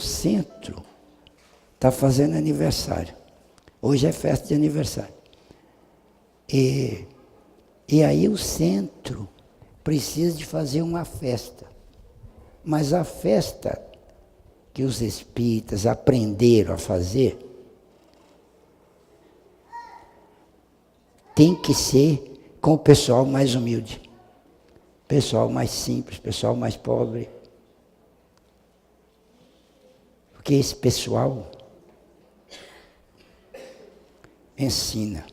centro está fazendo aniversário. Hoje é festa de aniversário. E aí o centro precisa de fazer uma festa. Mas a festa que os espíritas aprenderam a fazer tem que ser com o pessoal mais humilde, pessoal mais simples, pessoal mais pobre. Porque esse pessoal ensina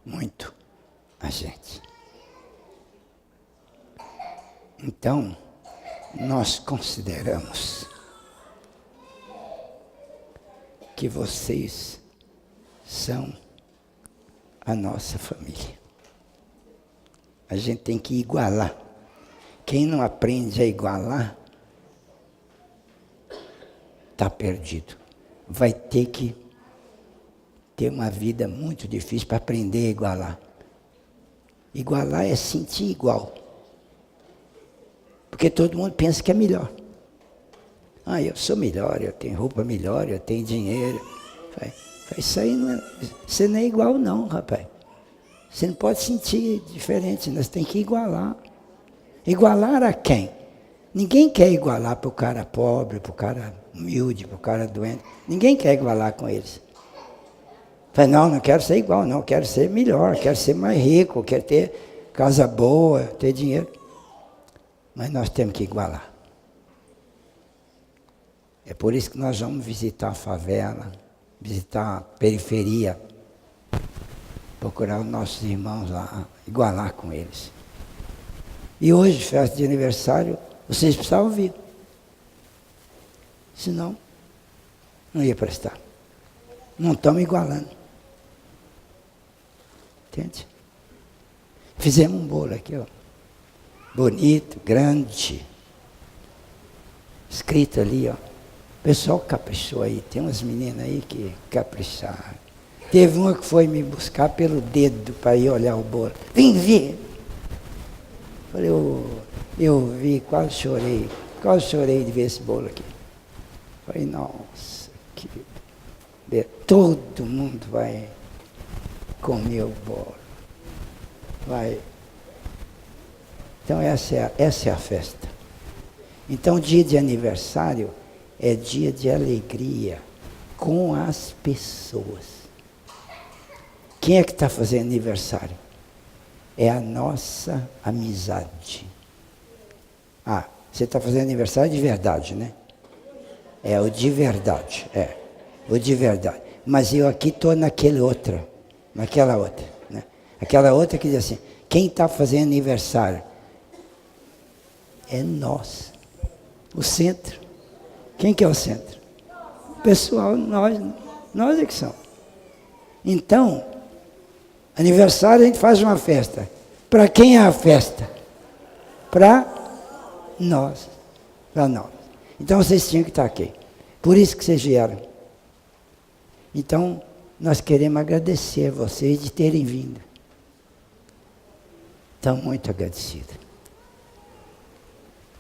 muito a gente. Então, nós consideramos que vocês são a nossa família. A gente tem que igualar. Quem não aprende a igualar, está perdido. Vai ter que ter uma vida muito difícil para aprender a igualar. Igualar é sentir igual. Porque todo mundo pensa que é melhor. Ah, eu sou melhor, eu tenho roupa melhor, eu tenho dinheiro. Isso aí não é, você não é igual não, rapaz. Você não pode sentir diferente, nós temos que igualar. Igualar a quem? Ninguém quer igualar para o cara pobre, para o cara humilde, para o cara doente. Ninguém quer igualar com eles. Não quero ser igual, não, quero ser melhor, quero ser mais rico, quero ter casa boa, ter dinheiro. Mas nós temos que igualar. É por isso que nós vamos visitar a favela, visitar a periferia, procurar os nossos irmãos lá, igualar com eles. E hoje, festa de aniversário, vocês precisavam vir. Senão, não ia prestar. Não estamos igualando. Entende? Fizemos um bolo aqui, ó. Bonito, grande. Escrito ali, ó. O pessoal caprichou aí. Tem umas meninas aí que capricharam. Teve uma que foi me buscar pelo dedo para ir olhar o bolo. Vem ver! Falei, eu vi, quase chorei de ver esse bolo aqui. Falei, nossa, que... todo mundo vai comer o bolo. Vai. Então essa é a festa. Então dia de aniversário é dia de alegria com as pessoas. Quem é que está fazendo aniversário? É a nossa amizade. Ah, você está fazendo aniversário de verdade, né? É o de verdade, o de verdade. Mas eu aqui estou naquela outra, né? Aquela outra que diz assim, quem está fazendo aniversário? É nós, o centro. Quem que é o centro? O pessoal, nós é que somos. Então, aniversário a gente faz uma festa. Para quem é a festa? Para nós. Para nós. Então vocês tinham que estar aqui. Por isso que vocês vieram. Então, nós queremos agradecer a vocês de terem vindo. Estamos muito agradecidos.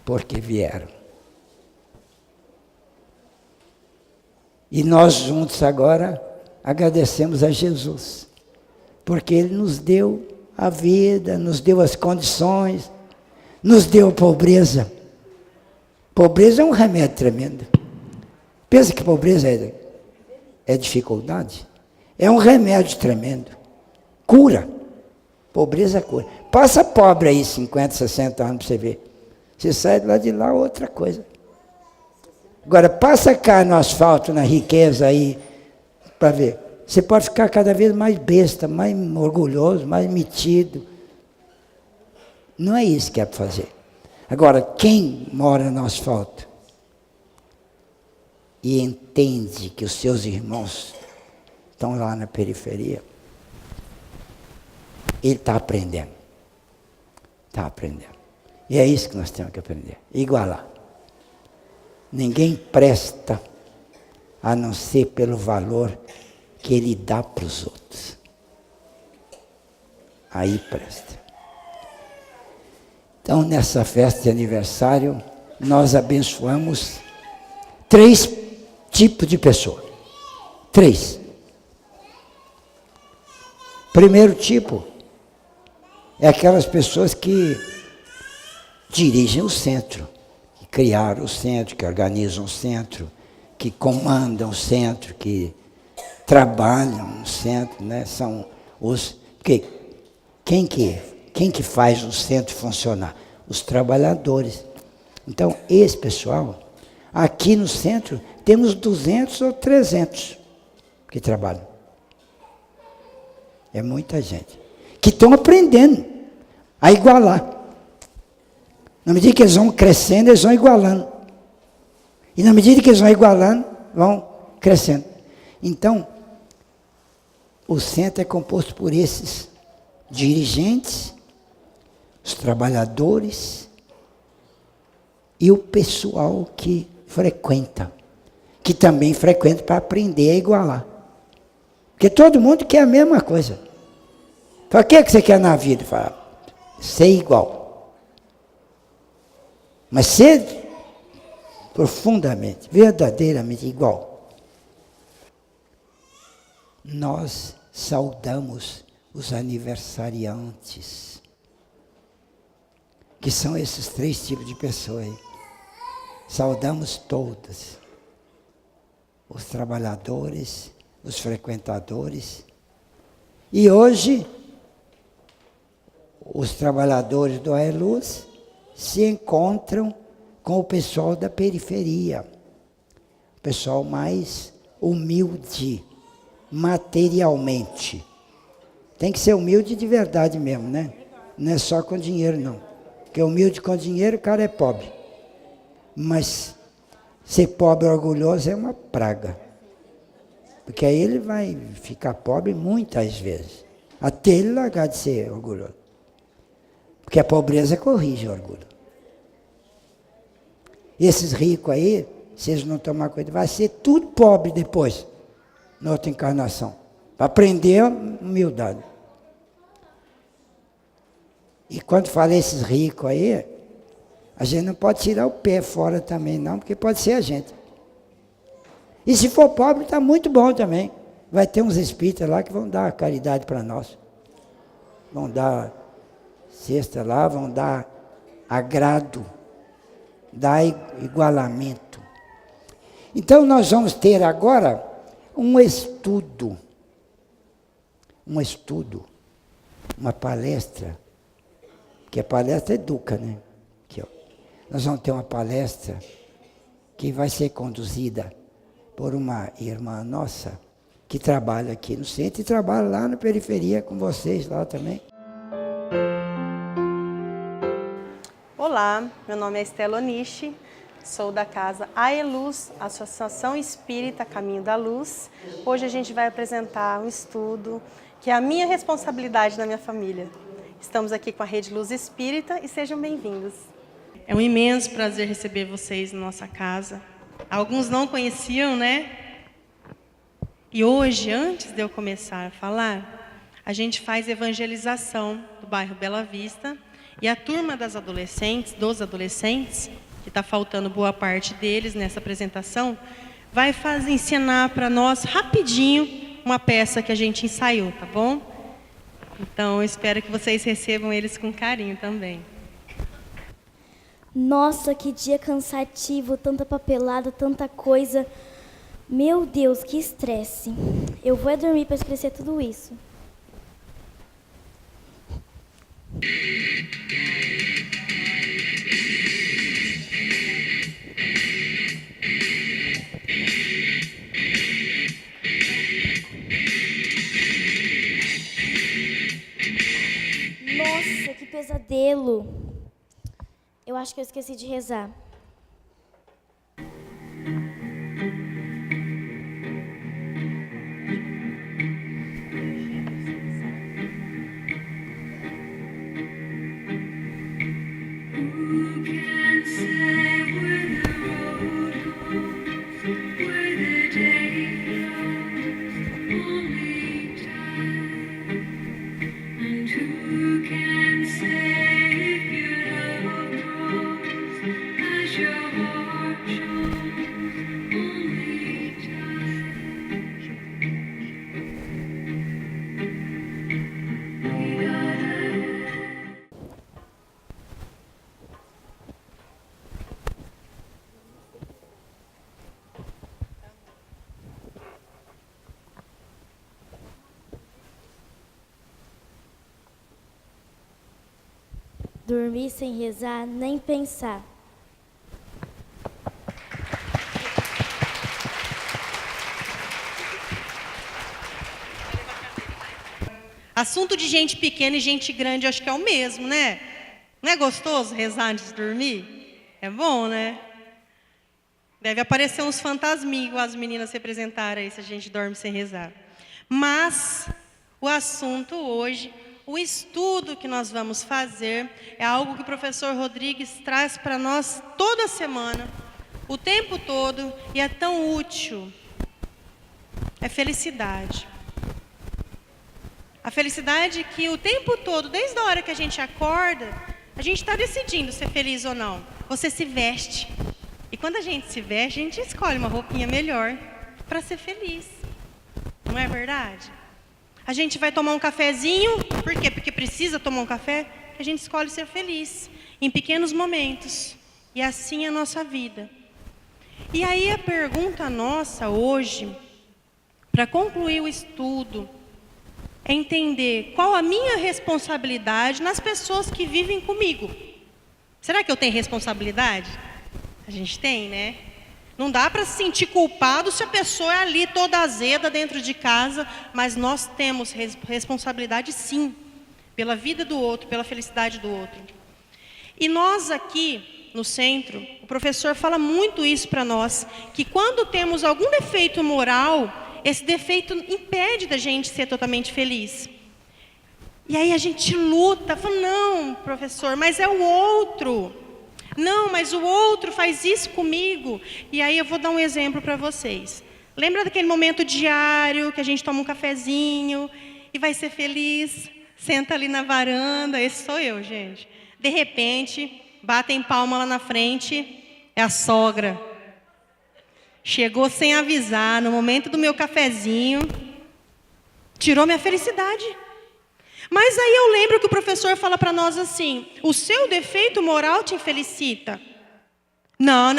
Porque vieram. E nós juntos agora agradecemos a Jesus. Porque Ele nos deu a vida, nos deu as condições, nos deu pobreza. Pobreza é um remédio tremendo. Pensa que pobreza é dificuldade? É um remédio tremendo. Cura. Pobreza cura. Passa pobre aí 50, 60 anos para você ver. Você sai lá de lá, outra coisa. Agora, passa cá no asfalto, na riqueza aí, para ver. Você pode ficar cada vez mais besta, mais orgulhoso, mais metido. Não é isso que é para fazer. Agora, quem mora no asfalto e entende que os seus irmãos estão lá na periferia, ele está aprendendo. Está aprendendo. E é isso que nós temos que aprender. Igualar. Ninguém presta a não ser pelo valor que ele dá para os outros. Aí presta. Então, nessa festa de aniversário, nós abençoamos 3 tipos de pessoa. 3. Primeiro tipo é aquelas pessoas que dirigem o centro, que criaram o centro, que organizam o centro, que comandam o centro, que trabalham no centro, né? São os... Porque quem que faz o centro funcionar? Os trabalhadores. Então, esse pessoal, aqui no centro, temos 200 ou 300 que trabalham. É muita gente. Que estão aprendendo a igualar. Na medida que eles vão crescendo, eles vão igualando. E na medida que eles vão igualando, vão crescendo. Então, o centro é composto por esses dirigentes, os trabalhadores e o pessoal que frequenta. Que também frequenta para aprender a igualar. Porque todo mundo quer a mesma coisa. Fala, o que você quer na vida? Fala, ser igual. Mas ser profundamente, verdadeiramente igual. Nós saudamos os aniversariantes, que são esses 3 tipos de pessoas aí. Saudamos todas. Os trabalhadores, os frequentadores. E hoje, os trabalhadores do Aeluz se encontram com o pessoal da periferia. O pessoal mais humilde, materialmente. Tem que ser humilde de verdade mesmo, né? Não é só com dinheiro, não. Porque humilde com dinheiro, o cara é pobre. Mas ser pobre e orgulhoso é uma praga. Porque aí ele vai ficar pobre muitas vezes. Até ele largar de ser orgulhoso. Porque a pobreza corrige o orgulho. Esses ricos aí, se eles não tomar cuidado, vai ser tudo pobre depois, na outra encarnação. Para aprender a humildade. E quando fala esses ricos aí, a gente não pode tirar o pé fora também não, porque pode ser a gente. E se for pobre, está muito bom também. Vai ter uns espíritas lá que vão dar caridade para nós. Vão dar cesta lá, vão dar agrado, dar igualamento. Então nós vamos ter agora um estudo, uma palestra, que a palestra educa, né? Aqui, ó. Nós vamos ter uma palestra que vai ser conduzida por uma irmã nossa, que trabalha aqui no centro e trabalha lá na periferia com vocês lá também. Olá, meu nome é Estela Onishi, sou da casa Aeluz, Associação Espírita Caminho da Luz. Hoje a gente vai apresentar um estudo que é a minha responsabilidade na minha família. Estamos aqui com a Rede Luz Espírita e sejam bem-vindos. É um imenso prazer receber vocês na nossa casa. Alguns não conheciam, né? E hoje, antes de eu começar a falar, a gente faz evangelização do bairro Bela Vista. E a turma dos adolescentes, que está faltando boa parte deles nessa apresentação, vai ensinar para nós rapidinho uma peça que a gente ensaiou, tá bom? Então, eu espero que vocês recebam eles com carinho também. Nossa, que dia cansativo, tanta papelada, tanta coisa. Meu Deus, que estresse. Eu vou dormir para esquecer tudo isso. Nossa, que pesadelo. Eu acho que eu esqueci de rezar. Who can say if your love grows dormir sem rezar, nem pensar. Assunto de gente pequena e gente grande, acho que é o mesmo, né? Não é gostoso rezar antes de dormir? É bom, né? Deve aparecer uns fantasminhos, as meninas representaram aí, se a gente dorme sem rezar. Mas o assunto hoje, o estudo que nós vamos fazer, é algo que o professor Rodrigues traz para nós toda semana, o tempo todo, e é tão útil. É felicidade. A felicidade que o tempo todo, desde a hora que a gente acorda, a gente está decidindo ser feliz ou não. Você se veste. E quando a gente se veste, a gente escolhe uma roupinha melhor para ser feliz. Não é verdade? A gente vai tomar um cafezinho. Por quê? Porque precisa tomar um café. A gente escolhe ser feliz em pequenos momentos. E assim é a nossa vida. E aí a pergunta nossa hoje, para concluir o estudo, é entender qual a minha responsabilidade nas pessoas que vivem comigo. Será que eu tenho responsabilidade? A gente tem, né? Não dá para se sentir culpado se a pessoa é ali toda azeda dentro de casa, mas nós temos responsabilidade sim, pela vida do outro, pela felicidade do outro. E nós aqui no centro, o professor fala muito isso para nós, que quando temos algum defeito moral, esse defeito impede da gente ser totalmente feliz. E aí a gente luta, fala, não, professor, mas é o outro. Não, mas o outro faz isso comigo. E aí eu vou dar um exemplo para vocês. Lembra daquele momento diário que a gente toma um cafezinho e vai ser feliz? Senta ali na varanda, esse sou eu, gente. De repente, batem palma lá na frente, é a sogra. Chegou sem avisar, no momento do meu cafezinho, tirou minha felicidade. Mas aí eu lembro que o professor fala para nós assim, o seu defeito moral te felicita. Não.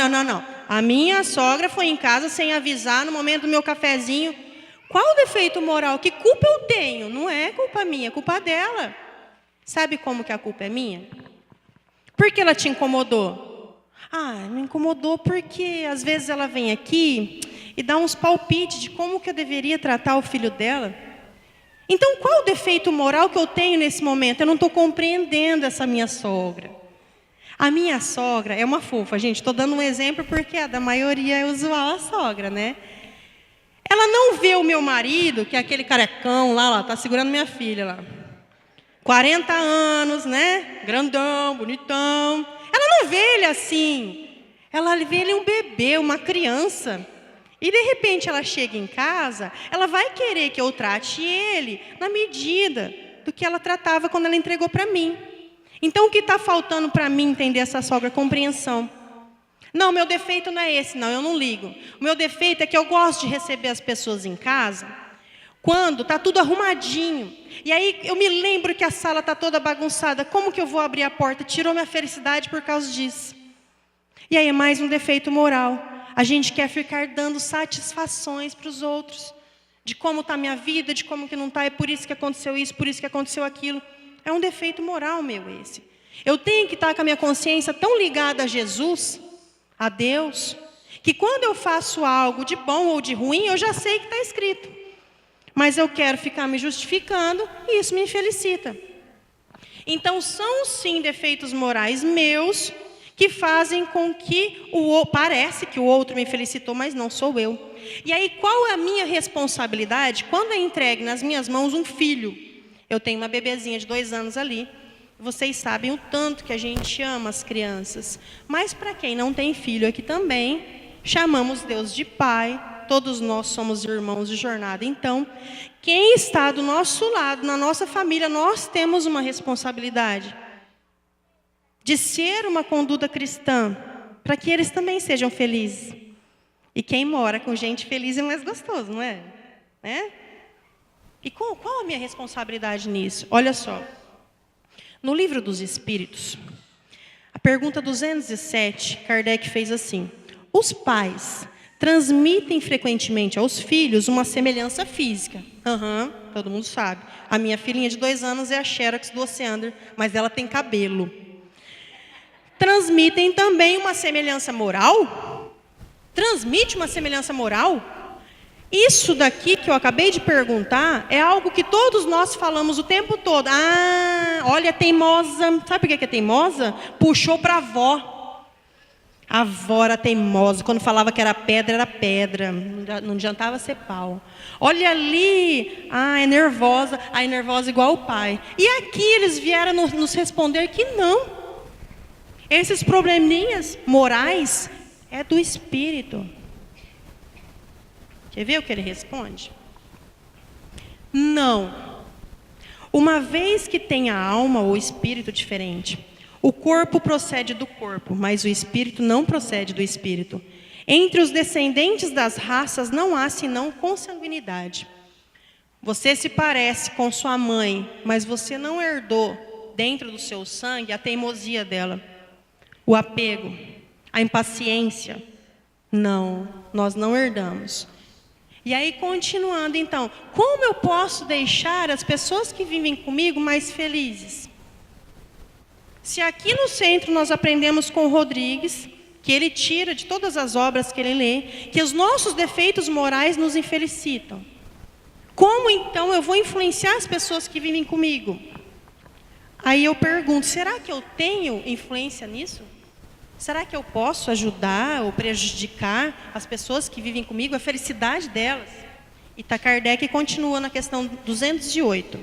A minha sogra foi em casa sem avisar, no momento do meu cafezinho. Qual o defeito moral? Que culpa eu tenho? Não é culpa minha, é culpa dela. Sabe como que a culpa é minha? Por que ela te incomodou? Me incomodou porque às vezes ela vem aqui e dá uns palpites de como que eu deveria tratar o filho dela. Então, qual o defeito moral que eu tenho nesse momento? Eu não estou compreendendo essa minha sogra. A minha sogra é uma fofa, gente. Estou dando um exemplo porque a da maioria é usual a sogra, né? Ela não vê o meu marido, que é aquele carecão lá, está segurando minha filha lá. 40 anos, né? Grandão, bonitão. Ela não vê ele assim. Ela vê ele um bebê, uma criança. E de repente ela chega em casa, ela vai querer que eu trate ele na medida do que ela tratava quando ela entregou para mim. Então o que está faltando para mim entender essa sogra? Compreensão. Não, meu defeito não é esse, não, eu não ligo. O meu defeito é que eu gosto de receber as pessoas em casa quando está tudo arrumadinho. E aí eu me lembro que a sala está toda bagunçada. Como que eu vou abrir a porta? Tirou minha felicidade por causa disso. E aí é mais um defeito moral. A gente quer ficar dando satisfações para os outros. De como está a minha vida, de como que não está. É por isso que aconteceu isso, por isso que aconteceu aquilo. É um defeito moral meu esse. Eu tenho que estar com a minha consciência tão ligada a Jesus, a Deus, que quando eu faço algo de bom ou de ruim, eu já sei que está escrito. Mas eu quero ficar me justificando e isso me felicita. Então são sim defeitos morais meus que fazem com que parece que o outro me felicitou, mas não sou eu. E aí qual é a minha responsabilidade quando é entregue nas minhas mãos um filho? Eu tenho uma bebezinha de 2 anos ali. Vocês sabem o tanto que a gente ama as crianças. Mas para quem não tem filho aqui também, chamamos Deus de Pai. Todos nós somos irmãos de jornada. Então, quem está do nosso lado, na nossa família, nós temos uma responsabilidade de ser uma conduta cristã, para que eles também sejam felizes. E quem mora com gente feliz é mais gostoso, não é? Né? E qual a minha responsabilidade nisso? Olha só. No Livro dos Espíritos, a pergunta 207, Kardec fez assim: os pais transmitem frequentemente aos filhos uma semelhança física? Todo mundo sabe. A minha filhinha de 2 anos é a Xerox do Oceander, mas ela tem cabelo. transmitem também uma semelhança moral? Transmite uma semelhança moral? Isso daqui que eu acabei de perguntar é algo que todos nós falamos o tempo todo. Ah, olha, teimosa. Sabe por que é teimosa? Puxou para a avó. A avó era teimosa. Quando falava que era pedra. Não adiantava ser pau. Olha ali, é nervosa. É nervosa igual o pai. E aqui eles vieram nos responder que não. Esses probleminhas morais é do espírito. Quer ver o que ele responde? Não. Uma vez que tem a alma ou espírito diferente, o corpo procede do corpo, mas o espírito não procede do espírito. Entre os descendentes das raças não há senão consanguinidade. Você se parece com sua mãe, mas você não herdou dentro do seu sangue a teimosia dela, o apego, a impaciência. Não, nós não herdamos. E aí, continuando, então, como eu posso deixar as pessoas que vivem comigo mais felizes? Se aqui no centro nós aprendemos com o Rodrigues, que ele tira de todas as obras que ele lê, que os nossos defeitos morais nos infelicitam. Como então eu vou influenciar as pessoas que vivem comigo? Aí eu pergunto, será que eu tenho influência nisso? Será que eu posso ajudar ou prejudicar as pessoas que vivem comigo, a felicidade delas? E Kardec continua na questão 208.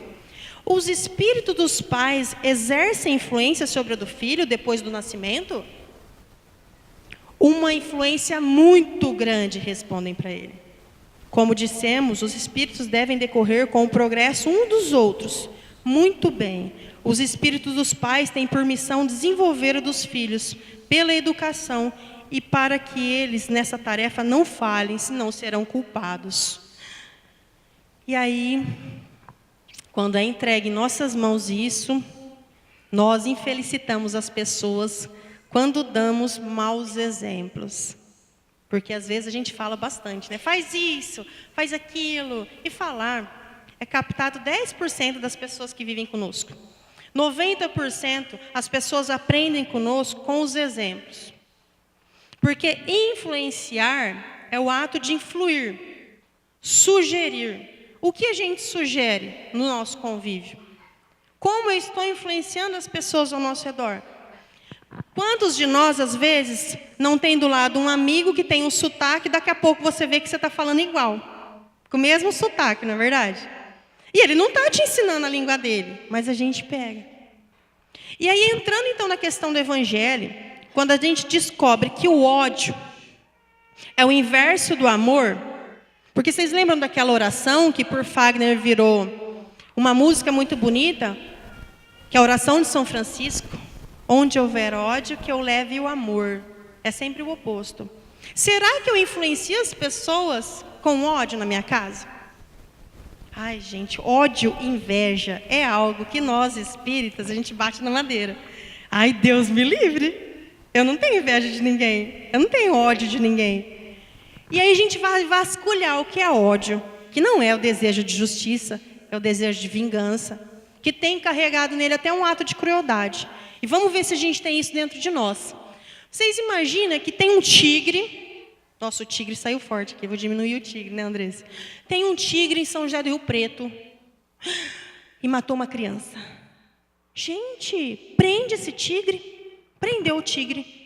Os espíritos dos pais exercem influência sobre a do filho depois do nascimento? Uma influência muito grande, respondem para ele. Como dissemos, os espíritos devem decorrer com o progresso um dos outros. Muito bem. Os espíritos dos pais têm por missão desenvolver o dos filhos pela educação e para que eles nessa tarefa não falhem, senão serão culpados. E aí, quando é entregue em nossas mãos isso, nós infelicitamos as pessoas quando damos maus exemplos. Porque às vezes a gente fala bastante, né? Faz isso, faz aquilo. E falar é captado 10% das pessoas que vivem conosco. 90% as pessoas aprendem conosco com os exemplos. Porque influenciar é o ato de influir, sugerir. O que a gente sugere no nosso convívio? Como eu estou influenciando as pessoas ao nosso redor? Quantos de nós, às vezes, não tem do lado um amigo que tem um sotaque, daqui a pouco você vê que você está falando igual, com o mesmo sotaque, não é verdade? E ele não está te ensinando a língua dele, mas a gente pega. E aí, entrando então na questão do evangelho, quando a gente descobre que o ódio é o inverso do amor, porque vocês lembram daquela oração que por Fagner virou uma música muito bonita, que é a oração de São Francisco, onde houver ódio, que eu leve o amor. É sempre o oposto. Será que eu influencio as pessoas com ódio na minha casa? Ai, gente, ódio e inveja é algo que nós espíritas, a gente bate na madeira. Ai, Deus me livre. Eu não tenho inveja de ninguém. Eu não tenho ódio de ninguém. E aí a gente vai vasculhar o que é ódio, que não é o desejo de justiça, é o desejo de vingança, que tem carregado nele até um ato de crueldade. E vamos ver se a gente tem isso dentro de nós. Vocês imaginam que tem um tigre. Nossa, o tigre saiu forte aqui, vou diminuir o tigre, né, Andressa? Tem um tigre em São José do Rio Preto e matou uma criança. Gente, prende esse tigre. Prendeu o tigre.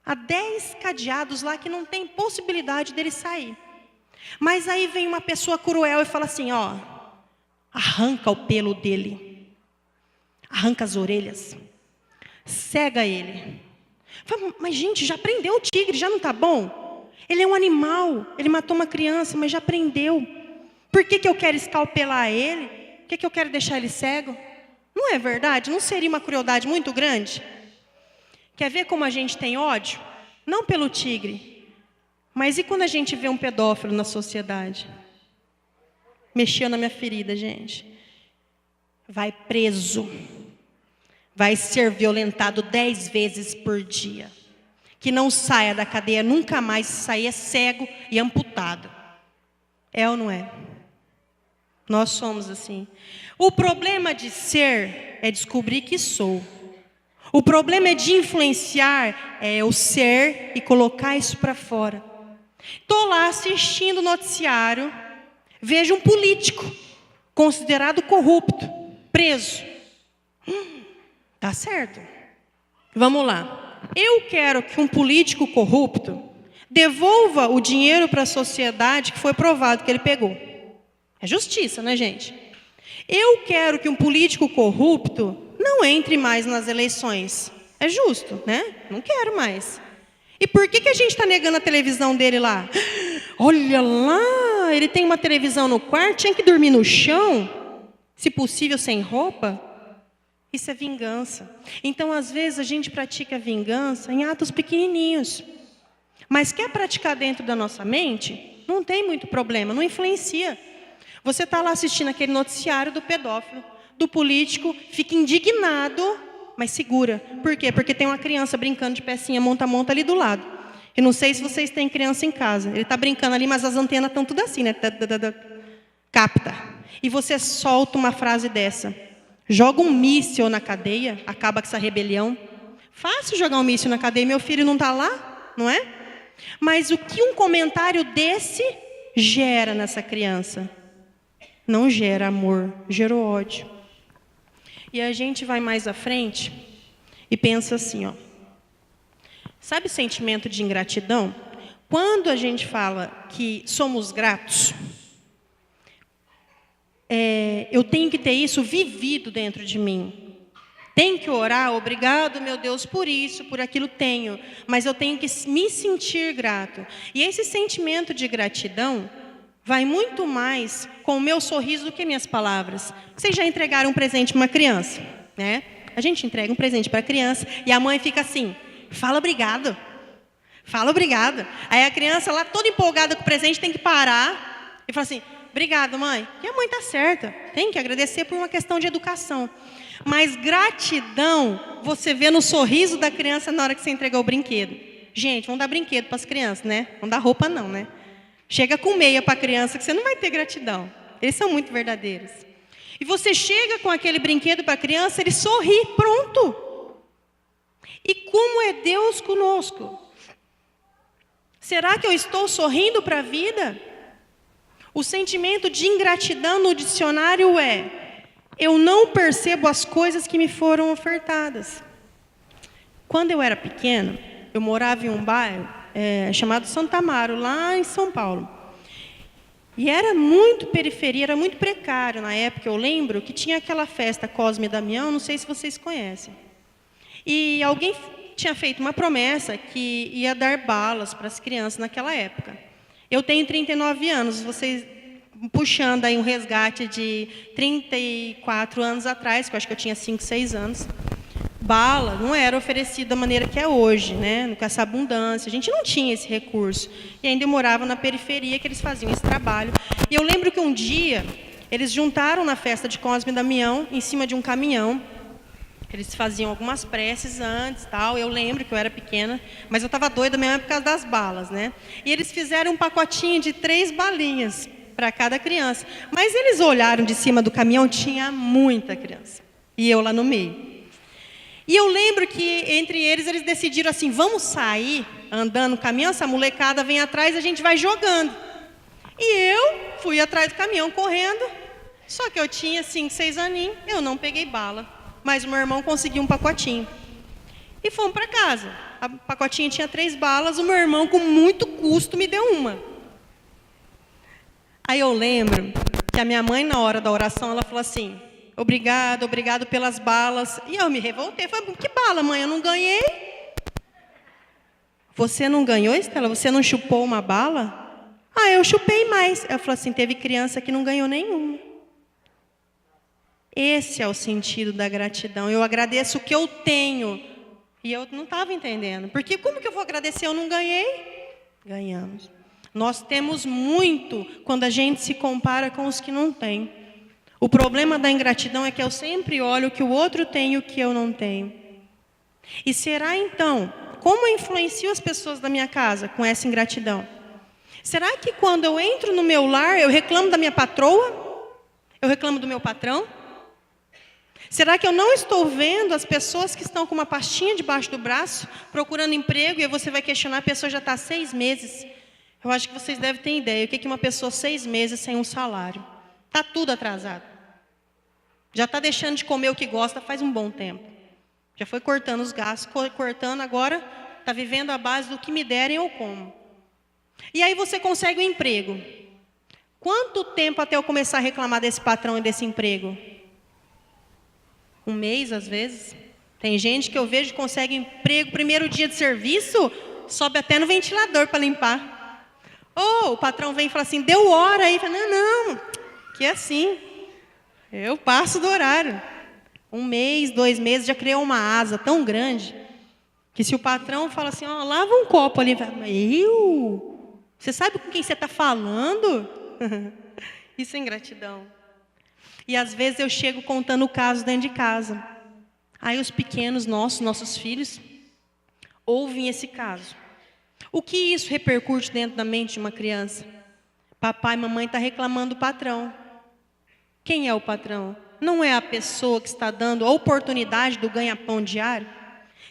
Há 10 cadeados lá que não tem possibilidade dele sair. Mas aí vem uma pessoa cruel e fala assim, ó, arranca o pelo dele. Arranca as orelhas. Cega ele. Fala, mas gente, já prendeu o tigre, já não está bom? Ele é um animal, ele matou uma criança, mas já prendeu. Por que eu quero escalpelar ele? Por que eu quero deixar ele cego? Não é verdade? Não seria uma crueldade muito grande? Quer ver como a gente tem ódio? Não pelo tigre, mas e quando a gente vê um pedófilo na sociedade? Mexeu na minha ferida, gente. Vai preso. Vai ser violentado 10 vezes por dia. Que não saia da cadeia, nunca mais sair, é cego e amputado. É ou não é? Nós somos assim. O problema de ser é descobrir que sou. O problema é de influenciar o ser e colocar isso para fora. Estou lá assistindo o noticiário, vejo um político considerado corrupto, preso. Tá certo. Vamos lá. Eu quero que um político corrupto devolva o dinheiro para a sociedade que foi provado que ele pegou. É justiça, né, gente? Eu quero que um político corrupto não entre mais nas eleições. É justo, né? Não quero mais. E por que a gente está negando a televisão dele lá? Olha lá, ele tem uma televisão no quarto, tinha que dormir no chão, se possível sem roupa. Isso é vingança. Então, às vezes, a gente pratica vingança em atos pequenininhos. Mas quer praticar dentro da nossa mente? Não tem muito problema, não influencia. Você está lá assistindo aquele noticiário do pedófilo, do político, fica indignado, mas segura. Por quê? Porque tem uma criança brincando de pecinha monta-monta ali do lado. Eu não sei se vocês têm criança em casa. Ele está brincando ali, mas as antenas estão tudo assim, né? Capta. E você solta uma frase dessa. Joga um míssil na cadeia, acaba com essa rebelião. Fácil jogar um míssil na cadeia, meu filho não está lá, não é? Mas o que um comentário desse gera nessa criança? Não gera amor, gerou ódio. E a gente vai mais à frente e pensa assim, ó. Sabe o sentimento de ingratidão? Quando a gente fala que somos gratos, eu tenho que ter isso vivido dentro de mim. Tenho que orar, obrigado, meu Deus, por isso, por aquilo tenho. Mas eu tenho que me sentir grato. E esse sentimento de gratidão vai muito mais com o meu sorriso do que minhas palavras. Vocês já entregaram um presente para uma criança, né? A gente entrega um presente para a criança e a mãe fica assim, fala obrigado. Fala obrigado. Aí a criança lá toda empolgada com o presente tem que parar e falar assim, obrigado, mãe. E a mãe está certa. Tem que agradecer por uma questão de educação. Mas gratidão, você vê no sorriso da criança na hora que você entregou o brinquedo. Gente, vamos dar brinquedo para as crianças, né? Não dá roupa não, né? Chega com meia para a criança que você não vai ter gratidão. Eles são muito verdadeiros. E você chega com aquele brinquedo para a criança, ele sorri, pronto. E como é Deus conosco? Será que eu estou sorrindo para a vida? O sentimento de ingratidão no dicionário é: eu não percebo as coisas que me foram ofertadas. Quando eu era pequena, eu morava em um bairro chamado Santo Amaro, lá em São Paulo. E era muito periferia, era muito precário na época. Eu lembro que tinha aquela festa Cosme e Damião, não sei se vocês conhecem. E alguém tinha feito uma promessa que ia dar balas para as crianças naquela época. Eu tenho 39 anos, vocês puxando aí um resgate de 34 anos atrás, que eu acho que eu tinha 5, 6 anos. Bala não era oferecida da maneira que é hoje, né? Com essa abundância. A gente não tinha esse recurso. E ainda eu morava na periferia que eles faziam esse trabalho. E eu lembro que um dia, eles juntaram na festa de Cosme e Damião, em cima de um caminhão. Eles faziam algumas preces antes, tal. Eu lembro que eu era pequena, mas eu estava doida mesmo por causa das balas, né? E eles fizeram um pacotinho de 3 balinhas para cada criança. Mas eles olharam de cima do caminhão, tinha muita criança. E eu lá no meio. E eu lembro que, entre eles decidiram assim, vamos sair andando no caminhão, essa molecada vem atrás e a gente vai jogando. E eu fui atrás do caminhão correndo, só que eu tinha 5, 6 aninhos, eu não peguei bala, mas o meu irmão conseguiu um pacotinho. E fomos para casa. A pacotinha tinha 3 balas, o meu irmão, com muito custo, me deu uma. Aí eu lembro que a minha mãe, na hora da oração, ela falou assim, obrigado, obrigado pelas balas. E eu me revoltei. Falei, que bala, mãe? Eu não ganhei. Você não ganhou, Estela? Você não chupou uma bala? Ah, eu chupei mais. Ela falou assim, teve criança que não ganhou nenhuma. Esse é o sentido da gratidão. Eu agradeço o que eu tenho. E eu não estava entendendo. Porque como que eu vou agradecer? Eu não ganhei. Ganhamos. Nós temos muito quando a gente se compara com os que não têm. O problema da ingratidão é que eu sempre olho o que o outro tem e o que eu não tenho. E será então, como eu influencio as pessoas da minha casa com essa ingratidão? Será que quando eu entro no meu lar, eu reclamo da minha patroa? Eu reclamo do meu patrão? Será que eu não estou vendo as pessoas que estão com uma pastinha debaixo do braço, procurando emprego, e aí você vai questionar, a pessoa já está há 6 meses. Eu acho que vocês devem ter ideia, o que é uma pessoa 6 meses sem um salário? Está tudo atrasado. Já está deixando de comer o que gosta faz um bom tempo. Já foi cortando os gastos, cortando, agora está vivendo à base do que me derem eu como. E aí você consegue um emprego. Quanto tempo até eu começar a reclamar desse patrão e desse emprego? 1 mês, às vezes. Tem gente que eu vejo que consegue emprego, primeiro dia de serviço, sobe até no ventilador para limpar. Ou o patrão vem e fala assim, deu hora aí. Fala, não, que é assim. Eu passo do horário. 1 mês, 2 meses, já criou uma asa tão grande, que se o patrão fala assim, ó, lava um copo ali, você sabe com quem você está falando? Isso é ingratidão. E às vezes eu chego contando o caso dentro de casa. Aí os pequenos nossos filhos, ouvem esse caso. O que isso repercute dentro da mente de uma criança? Papai e mamãe estão reclamando do patrão. Quem é o patrão? Não é a pessoa que está dando a oportunidade do ganha-pão diário?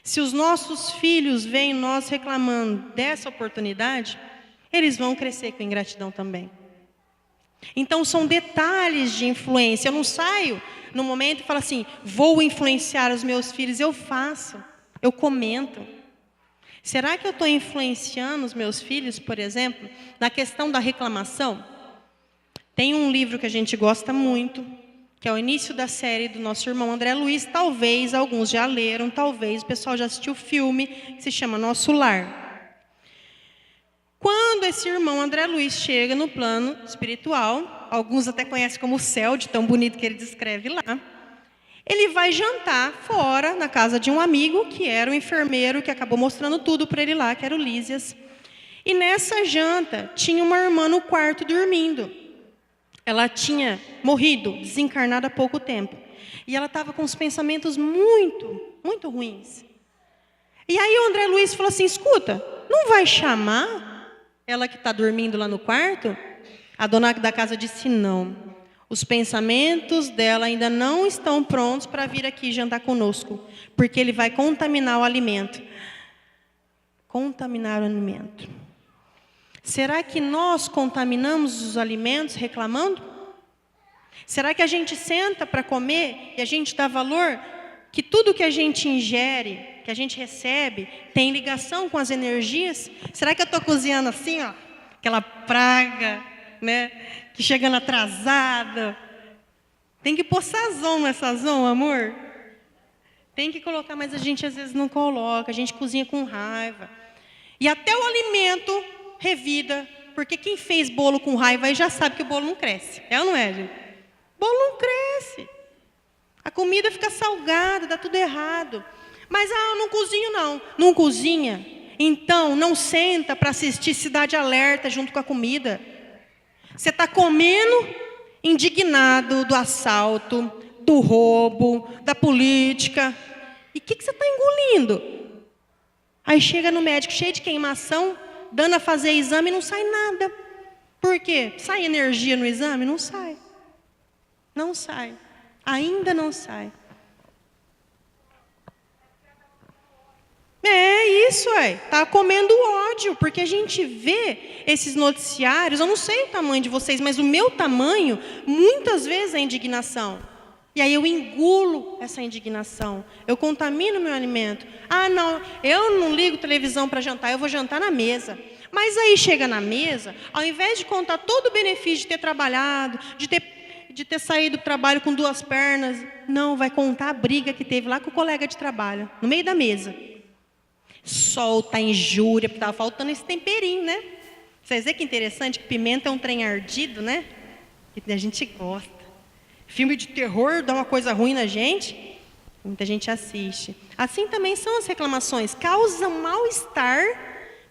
Se os nossos filhos veem nós reclamando dessa oportunidade, eles vão crescer com ingratidão também. Então são detalhes de influência. Eu não saio no momento e falo assim, vou influenciar os meus filhos. Eu faço, eu comento. Será que eu estou influenciando os meus filhos, por exemplo, na questão da reclamação? Tem um livro que a gente gosta muito, que é o início da série do nosso irmão André Luiz. Talvez alguns já leram, talvez o pessoal já assistiu o filme, que se chama Nosso Lar. Quando esse irmão André Luiz chega no plano espiritual, alguns até conhecem como o céu, de tão bonito que ele descreve lá, ele vai jantar fora, na casa de um amigo, que era o enfermeiro, que acabou mostrando tudo para ele lá, que era o Lísias. E nessa janta, tinha uma irmã no quarto dormindo. Ela tinha morrido, desencarnado há pouco tempo. E ela estava com os pensamentos muito, muito ruins. E aí o André Luiz falou assim, escuta, não vai chamar ela que está dormindo lá no quarto? A dona da casa disse não. Os pensamentos dela ainda não estão prontos para vir aqui jantar conosco, porque ele vai contaminar o alimento. Contaminar o alimento. Será que nós contaminamos os alimentos reclamando? Será que a gente senta para comer e a gente dá valor que tudo que a gente ingere, que a gente recebe, tem ligação com as energias? Será que eu estou cozinhando assim, ó, aquela praga, né, que chegando atrasada? Tem que pôr sazon, não é sazon, amor? Tem que colocar, mas a gente às vezes não coloca, a gente cozinha com raiva. E até o alimento revida, porque quem fez bolo com raiva aí já sabe que o bolo não cresce. É ou não é, gente? O bolo não cresce. A comida fica salgada, dá tudo errado. Mas, eu não cozinho não. Não cozinha? Então, não senta para assistir Cidade Alerta junto com a comida. Você está comendo indignado do assalto, do roubo, da política. E o que você está engolindo? Aí chega no médico cheio de queimação, dando a fazer exame e não sai nada. Por quê? Sai energia no exame? Não sai. Não sai. Ainda não sai. É isso, tá comendo ódio, porque a gente vê esses noticiários, eu não sei o tamanho de vocês, mas o meu tamanho, muitas vezes é indignação. E aí eu engulo essa indignação, eu contamino o meu alimento. Não, eu não ligo televisão para jantar, eu vou jantar na mesa. Mas aí chega na mesa, ao invés de contar todo o benefício de ter trabalhado, de ter saído do trabalho com 2 pernas, não, vai contar a briga que teve lá com o colega de trabalho, no meio da mesa. Solta a injúria, porque estava faltando esse temperinho, né? Vocês veem que interessante, que pimenta é um trem ardido, né? Que a gente gosta. Filme de terror dá uma coisa ruim na gente, muita gente assiste. Assim também são as reclamações, causam mal-estar,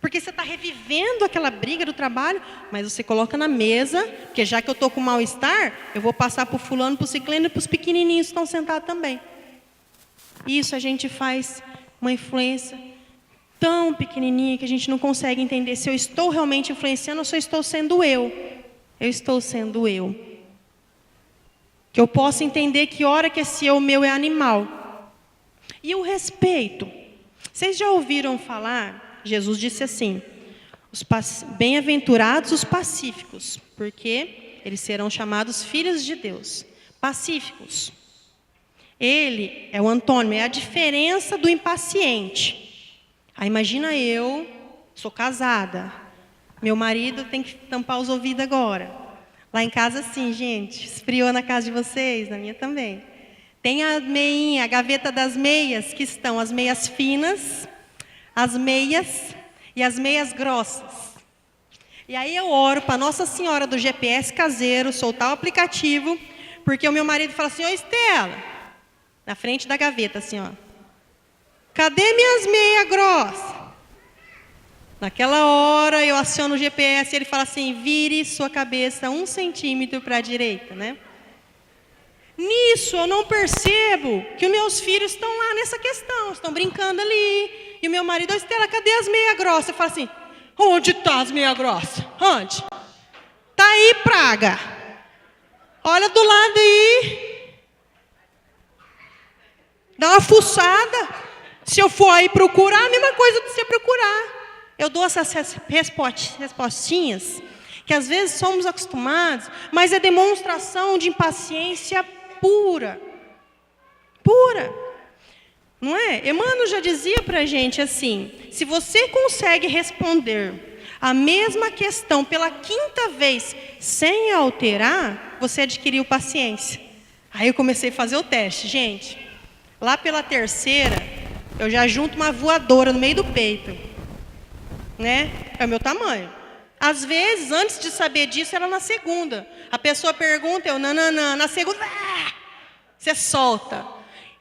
porque você está revivendo aquela briga do trabalho, mas você coloca na mesa, porque já que eu estou com mal-estar, eu vou passar para o fulano, para o ciclano e para os pequenininhos que estão sentados também. Isso a gente faz uma influência tão pequenininha que a gente não consegue entender se eu estou realmente influenciando ou se eu estou sendo eu. Eu estou sendo eu. Que eu possa entender que hora que esse eu meu é animal. E o respeito. Vocês já ouviram falar? Jesus disse assim: bem-aventurados os pacíficos, porque eles serão chamados filhos de Deus. Pacíficos. Ele é o antônimo, é a diferença do impaciente. Aí imagina eu, sou casada, meu marido tem que tampar os ouvidos agora. Lá em casa sim, gente, esfriou na casa de vocês, na minha também. Tem a meinha, a gaveta das meias, que estão as meias finas, as meias e as meias grossas. E aí eu oro para Nossa Senhora do GPS caseiro soltar o aplicativo, porque o meu marido fala assim: ô Estela, na frente da gaveta assim, ó, cadê minhas meias grossas? Naquela hora eu aciono o GPS e ele fala assim: vire sua cabeça 1 centímetro para a direita, né? Nisso eu não percebo que os meus filhos estão lá nessa questão, estão brincando ali. E o meu marido: Estela, cadê as meias grossas? Eu falo assim: onde está as meias grossas? Onde? Está aí, praga. Olha do lado aí. Dá uma fuçada. Se eu for aí procurar, a mesma coisa de você procurar. Eu dou essas respostinhas, que às vezes somos acostumados, mas é demonstração de impaciência pura. Pura. Não é? Emmanuel já dizia para a gente assim: se você consegue responder a mesma questão pela 5ª vez, sem alterar, você adquiriu paciência. Aí eu comecei a fazer o teste, gente. Lá pela 3ª, eu já junto uma voadora no meio do peito. Né? É o meu tamanho. Às vezes, antes de saber disso, era na 2ª. A pessoa pergunta, eu nananã. Na 2ª, você solta.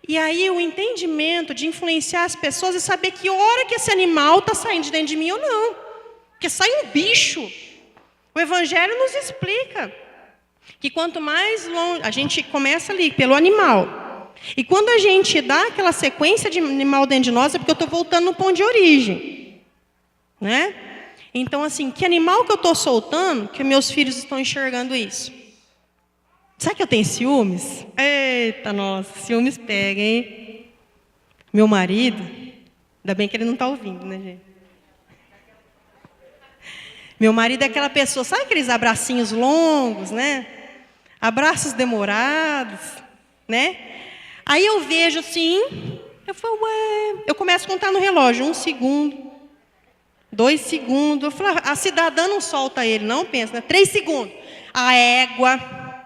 E aí o entendimento de influenciar as pessoas e saber que hora que esse animal está saindo de dentro de mim ou não. Porque sai um bicho. O Evangelho nos explica que quanto mais longe... A gente começa ali, pelo animal. E quando a gente dá aquela sequência de animal dentro de nós, é porque eu estou voltando no ponto de origem. Né? Então, assim, que animal que eu estou soltando, que meus filhos estão enxergando isso? Sabe que eu tenho ciúmes? Eita, nossa, ciúmes pega, hein? Meu marido, ainda bem que ele não está ouvindo, né, gente? Meu marido é aquela pessoa, sabe aqueles abracinhos longos, né? Abraços demorados, né? Aí eu vejo assim, eu falo, ué, eu começo a contar no relógio, 1 segundo. 2 segundos. Eu falo, a cidadã não solta ele, não pensa, né? 3 segundos. A égua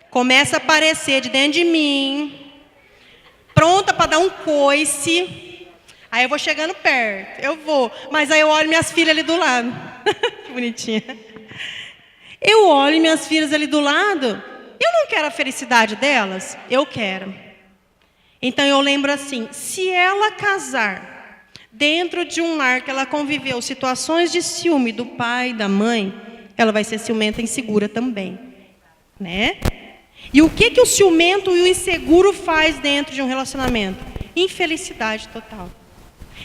começa a aparecer de dentro de mim, pronta para dar um coice. Aí eu vou chegando perto, mas aí eu olho minhas filhas ali do lado. Que bonitinha. Eu olho minhas filhas ali do lado, eu não quero a felicidade delas? Eu quero. Então eu lembro assim, se ela casar dentro de um lar que ela conviveu situações de ciúme do pai e da mãe, ela vai ser ciumenta e insegura também, né? E o que o ciumento e o inseguro faz dentro de um relacionamento? Infelicidade total.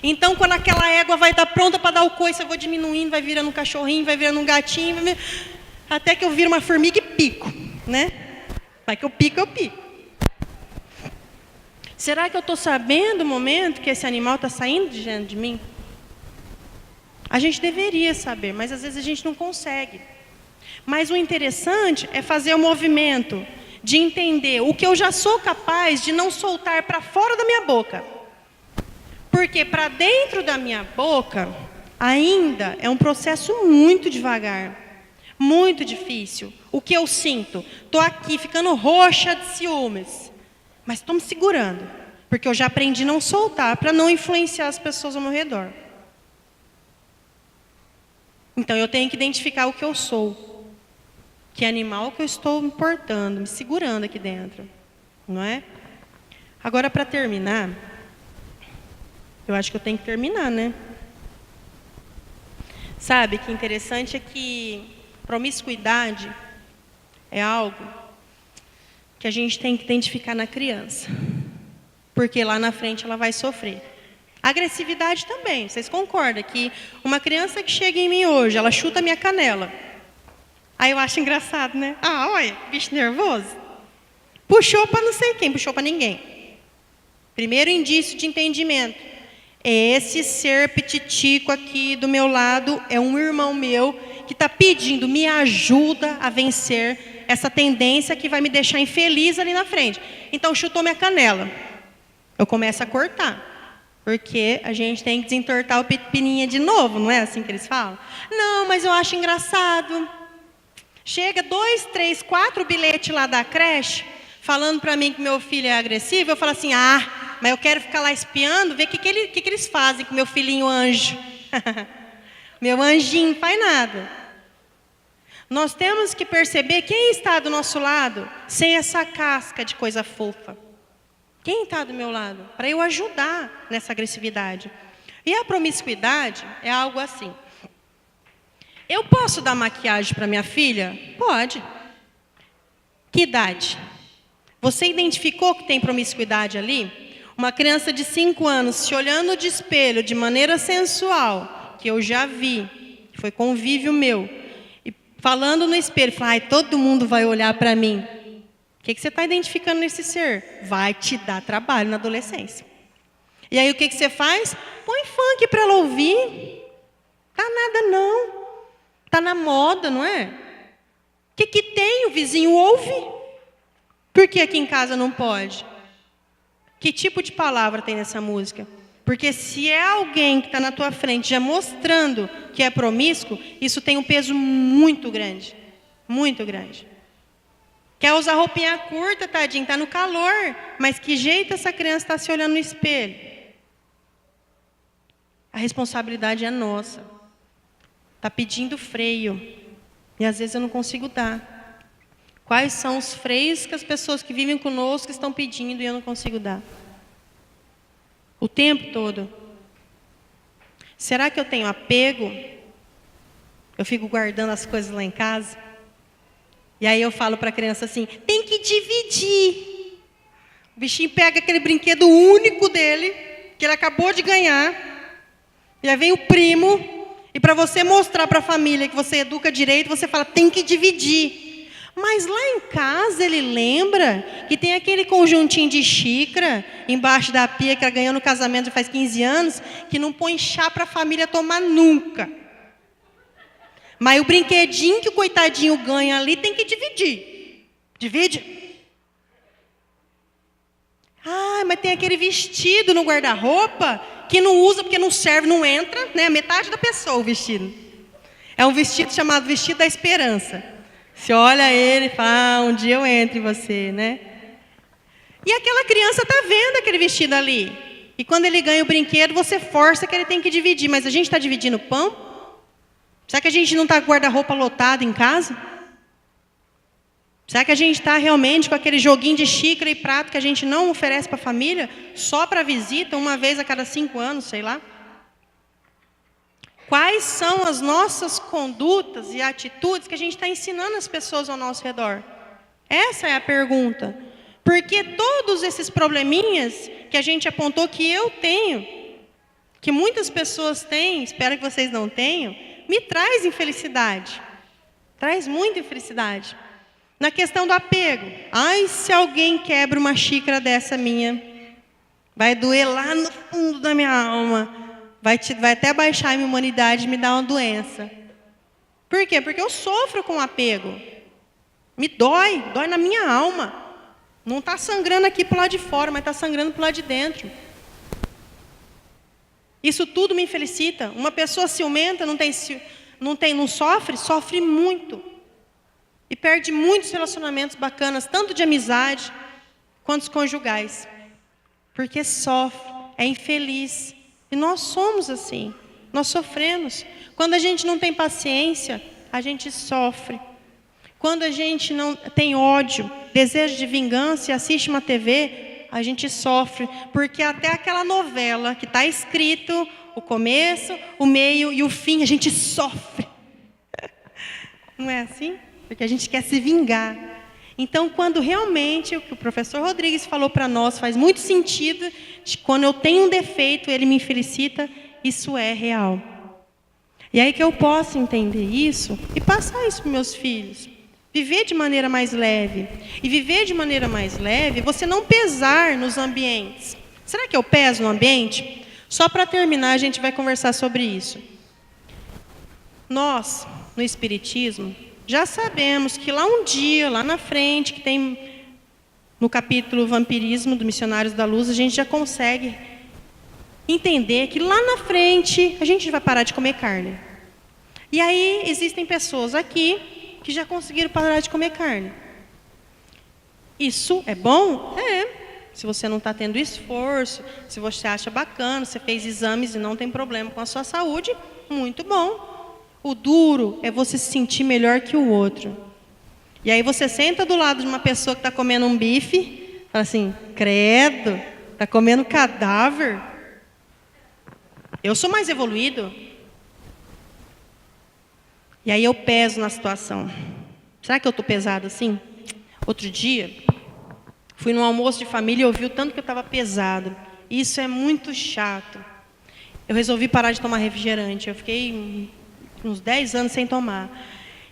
Então, quando aquela égua vai estar pronta para dar o coice, eu vou diminuindo, vai virando um cachorrinho, vai virando um gatinho, até que eu viro uma formiga e pico, né? Vai que eu pico, eu pico. Será que eu estou sabendo o momento que esse animal está saindo de dentro de mim? A gente deveria saber, mas às vezes a gente não consegue. Mas o interessante é fazer o movimento de entender o que eu já sou capaz de não soltar para fora da minha boca. Porque para dentro da minha boca ainda é um processo muito devagar, muito difícil. O que eu sinto? Estou aqui ficando roxa de ciúmes. Mas estou me segurando, porque eu já aprendi a não soltar, para não influenciar as pessoas ao meu redor. Então eu tenho que identificar o que eu sou. Que animal que eu estou me portando, me segurando aqui dentro. Não é? Agora, para terminar, eu acho que eu tenho que terminar, né? Sabe, que interessante é que promiscuidade é algo que a gente tem que identificar na criança. Porque lá na frente ela vai sofrer. Agressividade também. Vocês concordam que uma criança que chega em mim hoje, ela chuta a minha canela. Aí eu acho engraçado, né? Ah, olha, bicho nervoso. Puxou para não sei quem, puxou para ninguém. Primeiro indício de entendimento. Esse ser petitico aqui do meu lado é um irmão meu que está pedindo, me ajuda a vencer essa tendência que vai me deixar infeliz ali na frente. Então chutou minha canela. Eu começo a cortar. Porque a gente tem que desentortar o pepininha de novo, não é assim que eles falam? Não, mas eu acho engraçado. Chega 2, 3, 4 bilhetes lá da creche, falando para mim que meu filho é agressivo, eu falo assim, mas eu quero ficar lá espiando, ver o que eles fazem com meu filhinho anjo. Meu anjinho não faz nada. Nós temos que perceber quem está do nosso lado, sem essa casca de coisa fofa. Quem está do meu lado? Para eu ajudar nessa agressividade. E a promiscuidade é algo assim. Eu posso dar maquiagem para minha filha? Pode. Que idade? Você identificou que tem promiscuidade ali? Uma criança de 5 anos se olhando de espelho de maneira sensual, que eu já vi, foi convívio meu, e falando no espelho, fala, todo mundo vai olhar para mim. O que você está identificando nesse ser? Vai te dar trabalho na adolescência. E aí o que você faz? Põe funk para ela ouvir. Tá nada não. Tá na moda, não é? O que tem? O vizinho ouve? Por que aqui em casa não pode? Que tipo de palavra tem nessa música? Porque se é alguém que está na tua frente já mostrando que é promíscuo, isso tem um peso muito grande. Muito grande. Quer usar roupinha curta, tadinho, está no calor. Mas que jeito essa criança está se olhando no espelho? A responsabilidade é nossa. Está pedindo freio. E às vezes eu não consigo dar. Quais são os freios que as pessoas que vivem conosco estão pedindo e eu não consigo dar? O tempo todo. Será que eu tenho apego? Eu fico guardando as coisas lá em casa? E aí eu falo para a criança assim, tem que dividir. O bichinho pega aquele brinquedo único dele, que ele acabou de ganhar, e aí vem o primo, e para você mostrar para a família que você educa direito, você fala, tem que dividir. Mas lá em casa ele lembra que tem aquele conjuntinho de xícara embaixo da pia que ela ganhou no casamento já faz 15 anos, que não põe chá para a família tomar nunca. Mas o brinquedinho que o coitadinho ganha ali tem que dividir. Divide. Mas tem aquele vestido no guarda-roupa que não usa porque não serve, não entra, né? Metade da pessoa o vestido. É um vestido chamado vestido da esperança. Você olha ele e fala, um dia eu entro em você, né? E aquela criança está vendo aquele vestido ali. E quando ele ganha o brinquedo, você força que ele tem que dividir. Mas a gente está dividindo pão? Será que a gente não está com guarda-roupa lotado em casa? Será que a gente está realmente com aquele joguinho de xícara e prato que a gente não oferece para a família? Só para visita, uma vez a cada 5 anos, sei lá? Quais são as nossas condutas e atitudes que a gente está ensinando as pessoas ao nosso redor? Essa é a pergunta. Porque todos esses probleminhas que a gente apontou que eu tenho, que muitas pessoas têm, espero que vocês não tenham, me traz infelicidade. Traz muita infelicidade. Na questão do apego. Se alguém quebra uma xícara dessa minha, vai doer lá no fundo da minha alma. Vai até baixar a minha imunidade e me dar uma doença. Por quê? Porque eu sofro com apego. Me dói na minha alma. Não está sangrando aqui para o lado de fora, mas está sangrando para o lado de dentro. Isso tudo me infelicita. Uma pessoa ciumenta não sofre muito. E perde muitos relacionamentos bacanas, tanto de amizade quanto os conjugais. Porque sofre, é infeliz. E nós somos assim, nós sofremos. Quando a gente não tem paciência, a gente sofre. Quando a gente não tem ódio, desejo de vingança e assiste uma TV, a gente sofre. Porque até aquela novela que está escrito, o começo, o meio e o fim, a gente sofre. Não é assim? Porque a gente quer se vingar. Então, quando realmente o que o professor Rodrigues falou para nós faz muito sentido, de quando eu tenho um defeito, ele me infelicita, isso é real. E aí que eu posso entender isso e passar isso para meus filhos. Viver de maneira mais leve. E viver de maneira mais leve, você não pesar nos ambientes. Será que eu peso no ambiente? Só para terminar, a gente vai conversar sobre isso. Nós, no Espiritismo, já sabemos que lá um dia, lá na frente, que tem no capítulo Vampirismo do Missionários da Luz, a gente já consegue entender que lá na frente a gente vai parar de comer carne. E aí existem pessoas aqui que já conseguiram parar de comer carne. Isso é bom? É. Se você não está tendo esforço, se você acha bacana, você fez exames e não tem problema com a sua saúde, muito bom. O duro é você se sentir melhor que o outro. E aí você senta do lado de uma pessoa que está comendo um bife, fala assim, credo, está comendo cadáver. Eu sou mais evoluído. E aí eu peso na situação. Será que eu estou pesado assim? Outro dia, fui num almoço de família e ouvi o tanto que eu estava pesado. Isso é muito chato. Eu resolvi parar de tomar refrigerante. Eu fiquei uns 10 anos sem tomar.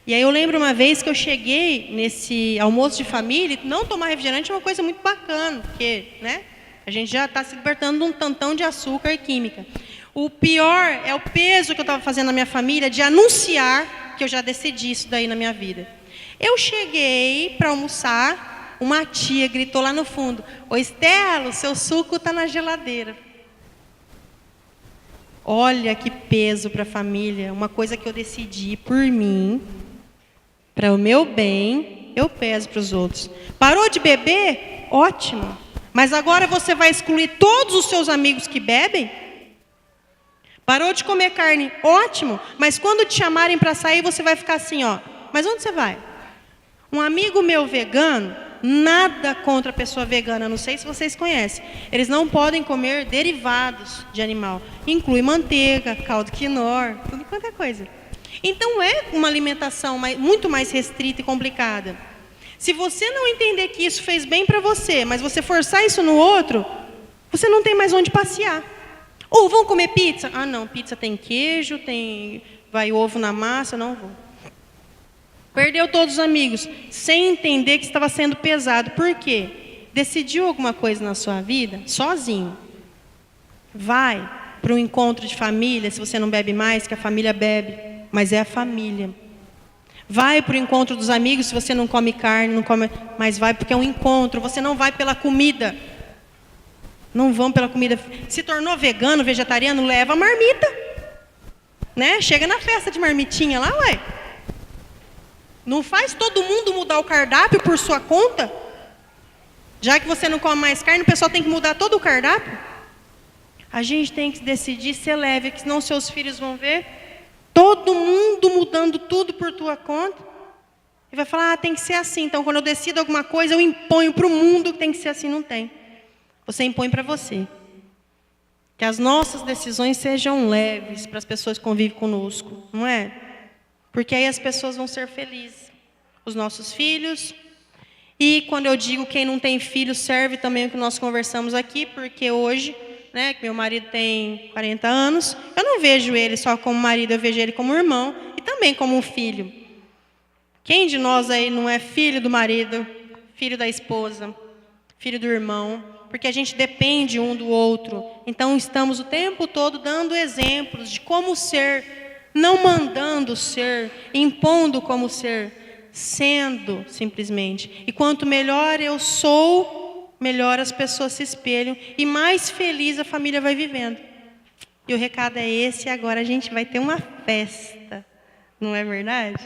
E aí eu lembro uma vez que eu cheguei nesse almoço de família, e não tomar refrigerante é uma coisa muito bacana, porque, né, a gente já está se libertando de um tantão de açúcar e química. O pior é o peso que eu estava fazendo na minha família de anunciar que eu já decidi isso daí na minha vida. Eu cheguei para almoçar, uma tia gritou lá no fundo, ô Estela, seu suco está na geladeira. Olha que peso para a família, uma coisa que eu decidi por mim, para o meu bem, eu peso para os outros. Parou de beber? Ótimo. Mas agora você vai excluir todos os seus amigos que bebem? Parou de comer carne? Ótimo. Mas quando te chamarem para sair, você vai ficar assim, ó. Mas onde você vai? Um amigo meu vegano, nada contra a pessoa vegana, não sei se vocês conhecem. Eles não podem comer derivados de animal. Inclui manteiga, caldo quinor, tudo quanto é coisa. Então é uma alimentação muito mais restrita e complicada. Se você não entender que isso fez bem para você, mas você forçar isso no outro, você não tem mais onde passear. Ou vão comer pizza? Ah, não, pizza tem queijo, vai ovo na massa, não vou. Perdeu todos os amigos, sem entender que estava sendo pesado. Por quê? Decidiu alguma coisa na sua vida, sozinho. Vai para um encontro de família, se você não bebe mais, que a família bebe. Mas é a família. Vai para o encontro dos amigos, se você não come carne, não come, mas vai porque é um encontro. Você não vai pela comida. Não vão pela comida. Se tornou vegano, vegetariano, leva a marmita. Né? Chega na festa de marmitinha lá, ué. Não faz todo mundo mudar o cardápio por sua conta? Já que você não come mais carne, o pessoal tem que mudar todo o cardápio? A gente tem que decidir ser leve, que senão seus filhos vão ver todo mundo mudando tudo por tua conta. E vai falar, tem que ser assim. Então, quando eu decido alguma coisa, eu imponho para o mundo que tem que ser assim. Não tem. Você impõe para você. Que as nossas decisões sejam leves para as pessoas que convivem conosco. Não é? Porque aí as pessoas vão ser felizes. Os nossos filhos. E quando eu digo quem não tem filho, serve também o que nós conversamos aqui. Porque hoje, né, que meu marido tem 40 anos, eu não vejo ele só como marido, eu vejo ele como irmão e também como um filho. Quem de nós aí não é filho do marido, filho da esposa, filho do irmão? Porque a gente depende um do outro. Então estamos o tempo todo dando exemplos de como ser, não mandando ser, impondo como ser, sendo simplesmente. E quanto melhor eu sou, melhor as pessoas se espelham e mais feliz a família vai vivendo. E o recado é esse, e agora a gente vai ter uma festa, não é verdade?